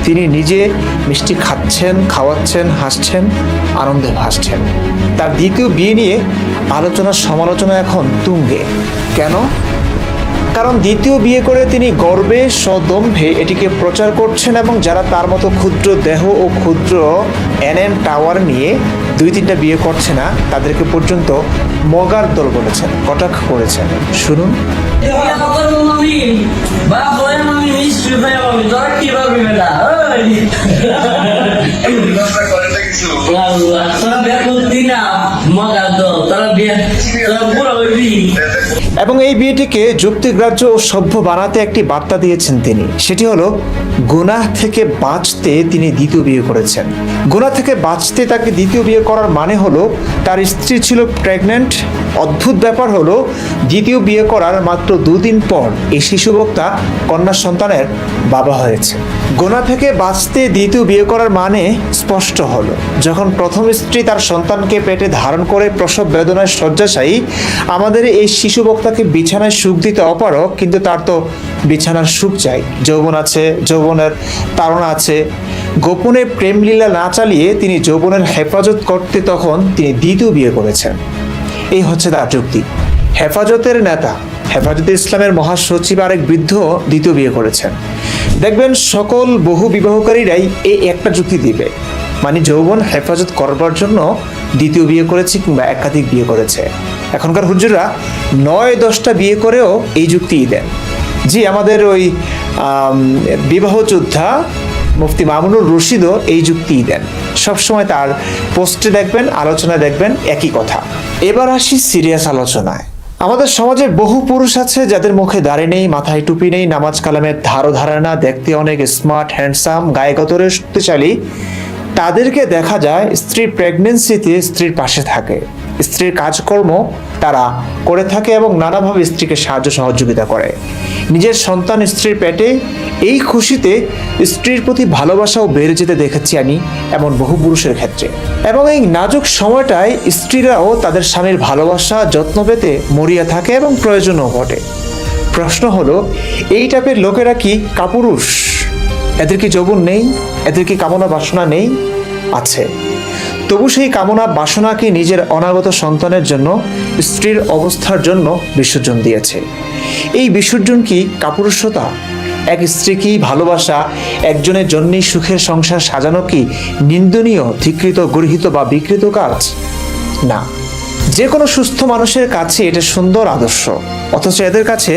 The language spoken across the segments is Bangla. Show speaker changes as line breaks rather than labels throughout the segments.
তিনি নিজে মিষ্টি খাচ্ছেন, খাওয়াচ্ছেন, হাসছেন, আনন্দে ভাসছেন। তার দ্বিতীয় বিয়ে নিয়ে আলোচনা সমালোচনা এখন তুঙ্গে। কেন? কারণ দ্বিতীয় বিয়ে করে তিনি গর্বে সদম্ভে এটিকে প্রচার করছেন এবং যারা তার মতো ক্ষুদ্র দেহ ও ক্ষুদ্র এনএন টাওয়ার নিয়ে 2-3টা বিয়ে করছে না তাদেরকে পর্যন্ত মগার দল বলেছেন, কটাক্ষ করেছেন। শুনুন। এবং এই বিয়েটিকে যুক্তিগ্রাহ্য ও সভ্য বানাতে একটি বার্তা দিয়েছেন তিনি। সেটি হলো গুনাহ থেকে বাঁচতে তিনি দ্বিতীয় বিয়ে করেছেন। গুনাহ থেকে বাঁচতে তাকে দ্বিতীয় বিয়ে করার মানে হলো তার স্ত্রী ছিল প্রেগন্যান্ট। অদ্ভুত ব্যাপার হলো দ্বিতীয় বিয়ে করার মাত্র 2 দিন পর এই শিশুবক্তা কন্যা সন্তানের বাবা হয়েছে। গুনাহ থেকে বাঁচতে দ্বিতীয় বিয়ে করার মানে স্পষ্ট হলো। যখন প্রথম স্ত্রী তার সন্তানকে পেটে ধারণ করে প্রসব বেদনায় শয্যাশায়ী, আমাদের এই শিশুবক্তাকে বিছানায় সুখ দিতে অপারক, কিন্তু তার তো বিছানার সুখ চাই। যৌবন আছে, যৌবনের তাড়না আছে। গোপনে প্রেমলীলা না চালিয়ে তিনি যৌবনের হেফাজত করতে তখন তিনি দ্বিতীয় বিয়ে করেছেন। এই হচ্ছে তার যুক্তি। হেফাজতের নেতা, হেফাজতে ইসলামের মহাসচিব আরেক বৃদ্ধ দ্বিতীয় বিয়ে করেছেন। দেখবেন সকল বহু বিবাহকারীরাই এই একটা যুক্তি দিবে, মানে যৌবন হেফাজত করবার জন্য দ্বিতীয় বিয়ে করেছে কিংবা একাধিক বিয়ে করেছে। এখনকার হুজুররা 9-10টা বিয়ে করেও এই যুক্তিই দেন। জি, আমাদের ওই বিবাহ যোদ্ধা মুফতি মামুনুর রশিদও এই যুক্তিই দেন। সবসময় তার পোস্টে দেখবেন, আলোচনায় দেখবেন একই কথা। এবার আসি সিরিয়াস আলোচনায়। আমাদের সমাজে বহু পুরুষ আছে যাদের মুখে দাড়ি নেই, মাথায় টুপি নেই, নামাজ কালামের ধারও ধারে না, দেখতে অনেক স্মার্ট, হ্যান্ডসাম, গায়ে গতরে শক্তিশালী। তাদেরকে দেখা যায় স্ত্রীর প্রেগনেন্সিতে স্ত্রীর পাশে থাকে, স্ত্রীর কাজকর্ম তারা করে থাকে এবং নানাভাবে স্ত্রীকে সাহায্য সহযোগিতা করে। নিজের সন্তান স্ত্রীর পেটে, এই খুশিতে স্ত্রীর প্রতি ভালোবাসাও বেড়ে যেতে দেখেছি আমি এমন বহু পুরুষের ক্ষেত্রে। এবং এই নাজুক সময়টায় স্ত্রীরাও তাদের স্বামীর ভালোবাসা, যত্ন পেতে মরিয়া থাকে এবং প্রয়োজনও ঘটে। প্রশ্ন হলো, এই টাইপের লোকেরা কি কাপুরুষ? এদের কি যৌবন নেই? এদের কি কামনা বাসনা নেই? আছে। তবু সেই কামনা বাসনাকে নিজের অনাগত সন্তানের জন্য, স্ত্রীর অবস্থার জন্য বিসর্জন দিয়েছে। এই বিসর্জন কি কাপুরুষতা? এক স্ত্রী কি ভালোবাসা, একজনের জন্যই সুখের সংসার সাজানো কি নিন্দনীয়, ধিকৃত, গর্হিত বা বিকৃত কাজ? না, যে কোনো সুস্থ মানুষের কাছে এটা সুন্দর আদর্শ। অথচ এদের কাছে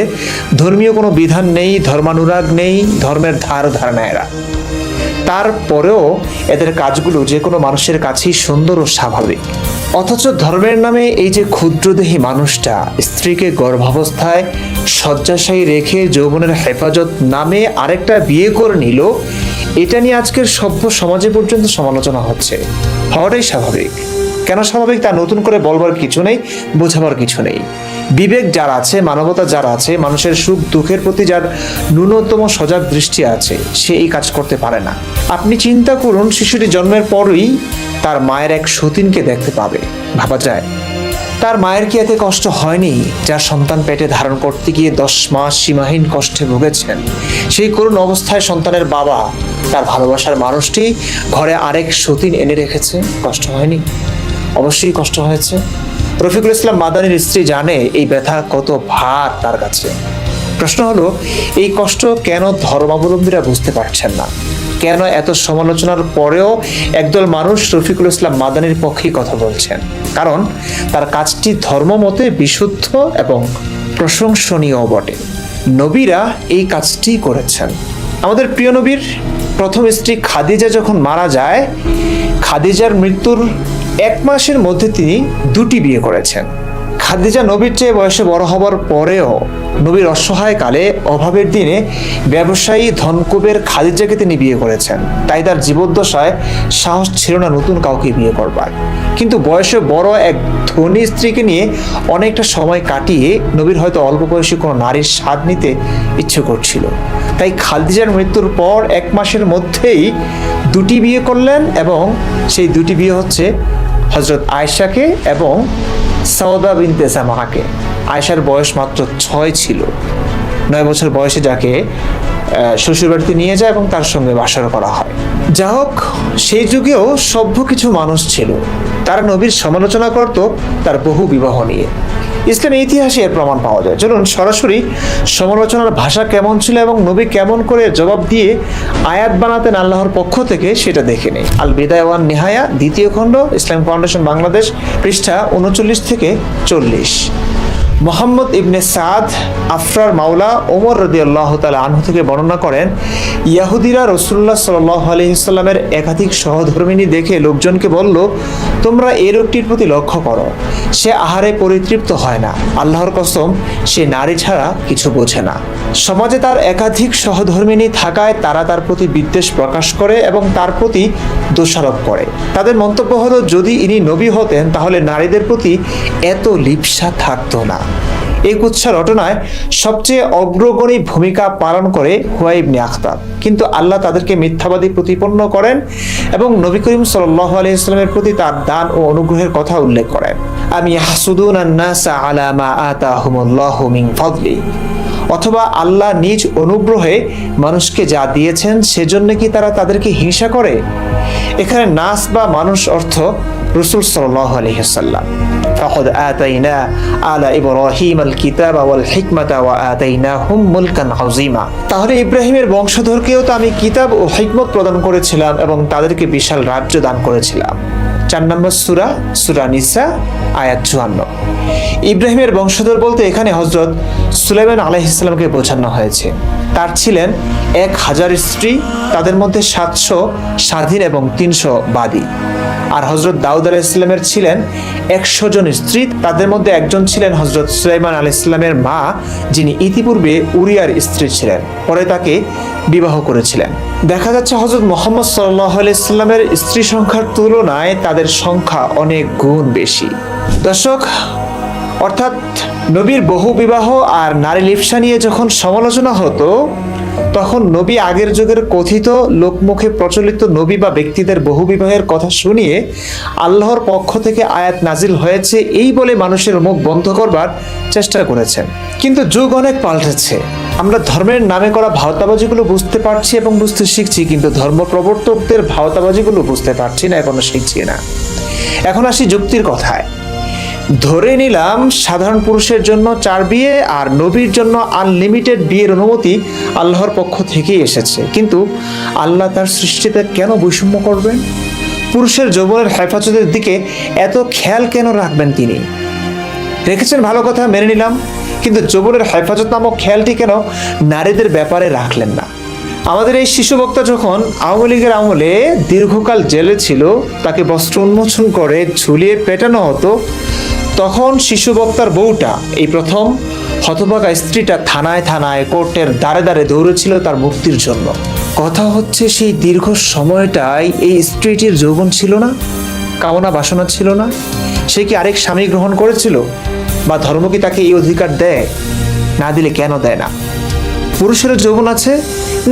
ধর্মীয় কোনো বিধান নেই, ধর্মানুরাগ নেই, ধর্মের ধারণা এরা। তারপরেও এদের কাজগুলো যে কোনো মানুষের কাছেই সুন্দর ও স্বাভাবিক। অথচ ধর্মের নামে এই যে ক্ষুদ্রদেহী মানুষটা স্ত্রীকে গর্ভাবস্থায় শয্যাশায়ী রেখে যৌবনের হেফাজত নামে আরেকটা বিয়ে করে নিল, এটা নিয়ে আজকের সভ্য সমাজে পর্যন্ত সমালোচনা হচ্ছে। হওয়াটাই স্বাভাবিক। কেন স্বাভাবিক তা নতুন করে বলবার কিছু নেই, বোঝাবার কিছু নেই। বিবেক যার আছে, মানবতা যার আছে, মানুষের সুখ দুঃখের প্রতি যার ন্যূনতম সজাগ দৃষ্টি আছে, সে এই কাজ করতে পারে না। আপনি চিন্তা করুন, শিশুটি জন্মের পরই তার মায়ের এক সতীনকে দেখতে পাবে। ভাবা যায় তার মায়ের কি এতে কষ্ট হয়নি? যার সন্তান পেটে ধারণ করতে গিয়ে 10 মাস সীমাহীন কষ্টে ভুগেছেন, সেই করুণ অবস্থায় সন্তানের বাবা, তার ভালোবাসার মানুষটি ঘরে আরেক সতীন এনে রেখেছে। কষ্ট হয়নি? অবশ্যই কষ্ট হয়েছে। রফিকুল ইসলাম মাদানির স্ত্রী জানে এই ব্যথা কত ভার তার কাছে। প্রশ্ন হলো, এই কষ্ট কেন ধর্মাবলম্বীরা বুঝতে পারছেন না? কেন এত সমালোচনার পরেও একদল মানুষ রফিকুল ইসলাম মাদানির পক্ষেই কথা বলছেন? কারণ তার কাজটি ধর্মমতে বিশুদ্ধ এবং প্রশংসনীয় বটে। নবীরা এই কাজটি করেছেন। আমাদের প্রিয় নবীর প্রথম স্ত্রী খাদিজা যখন মারা যায়, খাদিজার মৃত্যুর 1 মাসের মধ্যে তিনি 2টি বিয়ে করেছেন। খাদিজা নবীর চেয়ে বয়সে বড় হবার পরেও নবীর অসহায় কালে, অভাবের দিনে ব্যবসায়ী ধনকুবের খাদিজাকে তিনি বিয়ে করেছেন। তাই তার জীবদ্দশায় সাহস ছিল না নতুন কাউকে বিয়ে করবার। কিন্তু বয়সে বড় এক ধনী স্ত্রীকে নিয়ে অনেকটা সময় কাটিয়ে নবীর হয়তো অল্প বয়সী কোনো নারীর স্বাদ নিতে ইচ্ছে করছিল। তাই খাদিজার মৃত্যুর পর 1 মাসের মধ্যেই 2টি বিয়ে করলেন এবং সেই 2টি বিয়ে হচ্ছে হযরত আয়েশাকে এবং সাউদা বিনতে জামাহাকে। আয়েশার বয়স মাত্র 6 ছিল। 9 বছর বয়সে যাকে শ্বশুরবাড়িতে নিয়ে যায় এবং তার সঙ্গে বাসর করা হয়। যা হোক, সেই যুগেও সভ্য কিছু মানুষ ছিল, তারা নবীর সমালোচনা করত তার বহু বিবাহ নিয়ে। ইসলামের ইতিহাসে এর প্রমাণ পাওয়া যায়। চলুন সরাসরি সমালোচনার ভাষা কেমন ছিল এবং নবী কেমন করে জবাব দিয়ে আয়াত বানাতেন আল্লাহর পক্ষ থেকে সেটা দেখে নেই। আল বিদায়া ওয়ান নিহায়া, 2য় খণ্ড, ইসলাম ফাউন্ডেশন বাংলাদেশ, পৃষ্ঠা 39 থেকে 40। মোহাম্মদ ইবনে সাদ আফরার মাওলা ওমর রাদিয়াল্লাহু তাআলা আনহু থেকে বর্ণনা করেন, ইয়াহুদিরা রাসূলুল্লাহ সাল্লাল্লাহু আলাইহি সাল্লামের একাধিক সহধর্মিণী দেখে লোকজনকে বলল, তোমরা এই লোকটির প্রতি লক্ষ্য করো, সে আহারে পরিতৃপ্ত হয় না, আল্লাহর কসম সে নারী ছাড়া কিছু বোঝে না। সমাজে তার একাধিক সহধর্মিণী থাকায় তারা তার প্রতি বিদ্বেষ প্রকাশ করে এবং তার প্রতি দোষারোপ করে। তাদের মন্তব্য হলো, যদি ইনি নবী হতেন তাহলে নারীদের প্রতি এত লিপ্সা থাকতো না। এই কুৎসা রটনায় সবচেয়ে অগ্রগণী ভূমিকা পালন করে হুয়াই ইবনে আখতাব, কিন্তু আল্লাহ তাদেরকে মিথ্যাবাদী প্রতিপন্ন করেন এবং নবী করিম সাল্লাল্লাহু আলাইহি ওয়াসাল্লামের প্রতি তার দান ও অনুগ্রহের কথা উল্লেখ করেন। আম ইয়াহসুদুনান নাসা আলা মা আতাহুমুল্লাহু মিন ফাদলি, অথবা আল্লাহ নিজ অনুগ্রহে মানুষকে যা দিয়েছেন সেজন্য কি তারা তাদেরকে হিংসা করে? এখানে নাস বা মানুষ অর্থ রাসূল সাল্লাল্লাহু আলাইহি ওয়াসাল্লাম। ফাকাদ আতাইনা আলা ইব্রাহিম আল কিতাবা ওয়াল হিকমাতা ওয়া আতাইনাহুম মুলকান আযীমা। তাহলে ইব্রাহিমের বংশধরকেও তো আমি কিতাব ও হিকমত প্রদান করেছিলাম এবং তাদেরকে বিশাল রাজ্য দান করেছিলাম। 4 নম্বর সূরা, সূরা নিসা, আয়াত 54। ইব্রাহিমের বংশধর বলতে এখানে হযরত সুলাইমান আলাইহিস সালামকে বোঝানো হয়েছে। তার ছিলেন 1000 স্ত্রী, তাদের মধ্যে 700 স্বাধীন এবং 300 বাদী। আর হযরত দাউদ আলাইহিস সালামের ছিলেন 100 জন স্ত্রী, তাদের মধ্যে একজন ছিলেন হযরত সুলাইমান আলাইহিস সালামের মা, যিনি ইতিপূর্বে উরিয়ার স্ত্রী ছিলেন, পরে তাকে বিবাহ করেছিলেন। দেখা যাচ্ছে হযরত মুহাম্মদ সাল্লাল্লাহু আলাইহি সাল্লামের স্ত্রী সংখ্যার তুলনায় তাদের সংখ্যা অনেক গুণ বেশি। দর্শক, অর্থাৎ নবীর বহু বিবাহ আর নারী লিপ্সা নিয়ে যখন সমালোচনা হতো, তখন নবী আগের যুগের কথিত লোকমুখে প্রচলিত নবী বা ব্যক্তিদের বহু বিবাহের কথা শুনিয়ে আল্লাহর পক্ষ থেকে আয়াত নাজিল হয়েছে এই বলে মানুষের মুখ বন্ধ করবার চেষ্টা করেছেন। কিন্তু যুগ অনেক পাল্টেছে। আমরা ধর্মের নামে করা ভাওতাবাজিগুলো বুঝতে পারছি এবং বুঝতে শিখছি, কিন্তু ধর্ম প্রবর্তকদের ভাওতাবাজিগুলো বুঝতে পারছি না, এখনো শিখছি না। এখন আসি যুক্তির কথায়। ধরে নিলাম সাধারণ পুরুষের জন্য 4 বিয়ে আর নবীর জন্য আনলিমিটেড বিয়ের অনুমতি আল্লাহর পক্ষ থেকেই এসেছে, কিন্তু আল্লাহ তার সৃষ্টিতে কেন বৈষম্য করবেন? পুরুষের যৌবনের হেফাজতের দিকে এত খেয়াল কেন রাখবেন তিনি? রেখেছেন, ভালো কথা, মেনে নিলাম, কিন্তু যৌবনের হেফাজত নামক খেয়ালটি কেন নারীদের ব্যাপারে রাখলেন না? আমাদের এই শিশু বক্তা যখন আওয়ামী লীগের আমলে দীর্ঘকাল জেলে ছিল, তাকে বস্ত্র উন্মোচন করে ঝুলিয়ে পেটানো হতো, তখন শিশু বক্তার বউটা, এই প্রথম হতভাগা স্ত্রীটা থানায় থানায় কোর্টের দ্বারে দ্বারে দৌড়েছিল তার মুক্তির জন্য। কথা হচ্ছে, সেই দীর্ঘ সময়টাই এই স্ত্রীটির যৌবন ছিল না, কামনা বাসনা ছিল না? সে কি আরেক স্বামী গ্রহণ করেছিল? বা ধর্ম কি তাকে এই অধিকার দেয়? না দিলে কেন দেয় না? পুরুষেরও যৌবন আছে,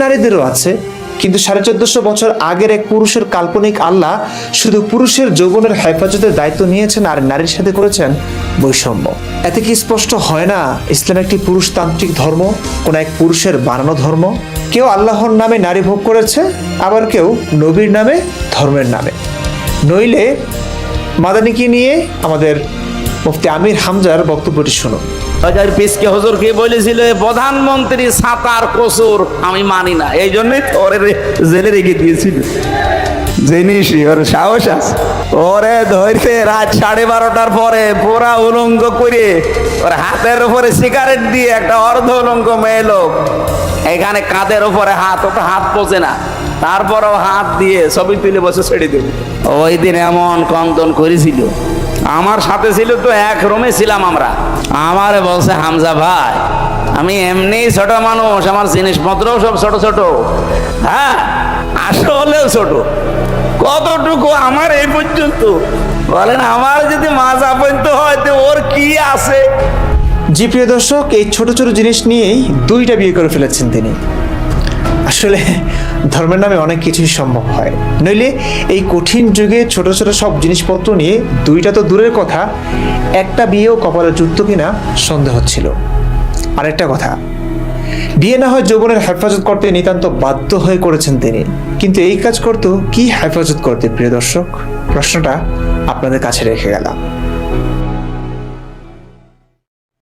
নারীদেরও আছে, কিন্তু 1450 বছর আগের এক পুরুষের কাল্পনিক আল্লাহ শুধু পুরুষের যৌবনের হেফাজতের দায়িত্ব নিয়েছেন আর নারীর সাথে করেছেন বৈষম্য। এতে কি স্পষ্ট হয় না ইসলাম একটি পুরুষতান্ত্রিক ধর্ম, কোন এক পুরুষের বানানো ধর্ম? কেউ আল্লাহর নামে নারী ভোগ করেছে, আবার কেউ নবীর নামে, ধর্মের নামে। নইলে মাদানীকে নিয়ে আমাদের মুফতি আমির হামজার বক্তব্যটি শুনুন।
হাজার পিসকে হুজুরকে বলেছিল, প্রধানমন্ত্রী সাতার কসুর আমি মানি না, এই জন্যই ওরে জেলে রেখে দিয়েছিল। জিনিসই ওর সাহস আছে, ওরে ধরতে রাত 12:30টার পরে পুরা উলঙ্গ করে ওর হাতের উপরে সিগারেট দিয়ে একটা অর্ধ উলঙ্গ মেয়ে লোক এখানে কাঁধের উপরে হাত, ওটা হাত পচে না, তারপরও হাত দিয়ে ছবি তুলে বসে ছেড়ে দিল। ওই দিন এমন কন্দন করেছিল। আমার সাথে ছিল তো, এক রুমে ছিলাম আমরা। আমারে বলছে, হামজা ভাই, আমি এমনি ছোট মানুষ, আমার জিনিসপত্রও সব ছোট ছোট, হ্যাঁ আসলেও ছোট। কতটুকু? আমার এই পর্যন্ত। বলেন, আমার যদি মাজা পর্যন্ত হয় তো ওর কি আছে?
জি প্রিয় দর্শক, এই ছোট ছোট জিনিস নিয়েই 2টা বিয়ে করে ফেলেছেন তিনি। আসলে ধর্মের নামে অনেক কিছুই সম্ভব হয়, নইলে এই কঠিন যুগে ছোট ছোট সব জিনিসপত্র নিয়ে 2টা তো দূরের কথা, একটা বিয়েও কপালে জুটত কিনা সন্দেহ ছিল। আরেকটা কথা, বিয়ে না হয় যৌবনের হেফাজত করতে নিতান্ত বাধ্য হয়ে করেছেন তিনি, কিন্তু এই কাজ করতো কি হেফাজত করতে? প্রিয় দর্শক, প্রশ্নটা আপনাদের কাছে রেখে গেলাম।